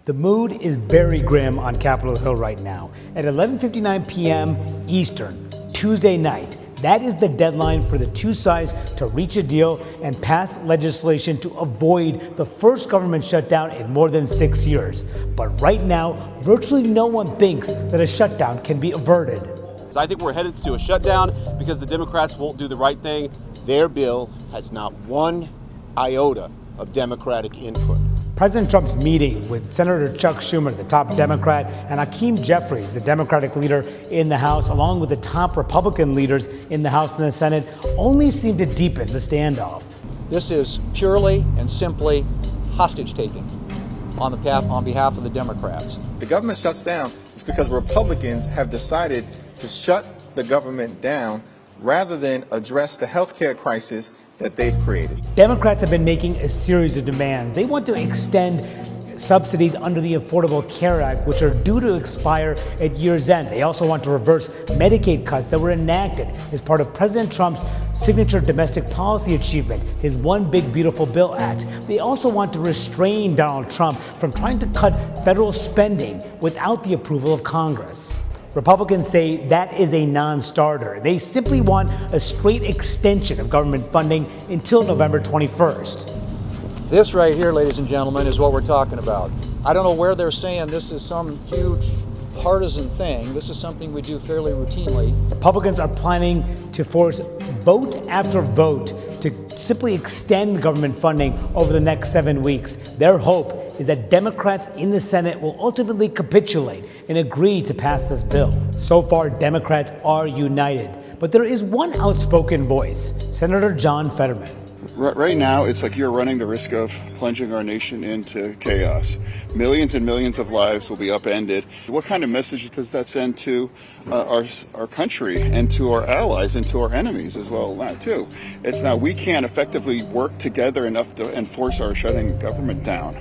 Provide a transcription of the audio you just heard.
The mood is very grim on Capitol Hill right now. At 11:59 p.m. Eastern, Tuesday night, that is the deadline for the two sides to reach a deal and pass legislation to avoid the first government shutdown in more than 6 years. But right now, virtually no one thinks that a shutdown can be averted. I think we're headed to a shutdown because the Democrats won't do the right thing. Their bill has not one iota of Democratic input. President Trump's meeting with Senator Chuck Schumer, the top Democrat, and Hakeem Jeffries, the Democratic leader in the House, along with the top Republican leaders in the House and the Senate, only seemed to deepen the standoff. This is purely and simply hostage taking on behalf of the Democrats. The government shuts down is because Republicans have decided to shut the government down rather than address the health care crisis that they've created. Democrats have been making a series of demands. They want to extend subsidies under the Affordable Care Act, which are due to expire at year's end. They also want to reverse Medicaid cuts that were enacted as part of President Trump's signature domestic policy achievement, his One Big Beautiful Bill Act. They also want to restrain Donald Trump from trying to cut federal spending without the approval of Congress. Republicans say that is a non-starter. They simply want a straight extension of government funding until November 21st. This right here, ladies and gentlemen, is what we're talking about. I don't know where they're saying this is some huge partisan thing. This is something we do fairly routinely. Republicans are planning to force vote after vote to simply extend government funding over the next 7 weeks. Their hope is that Democrats in the Senate will ultimately capitulate and agree to pass this bill. So far, Democrats are united, but there is one outspoken voice, Senator John Fetterman. Right now, it's like you're running the risk of plunging our nation into chaos. Millions and millions of lives will be upended. What kind of message does that send to our country and to our allies and to our enemies as well, too? It's now we can't effectively work together enough to enforce our shutting government down.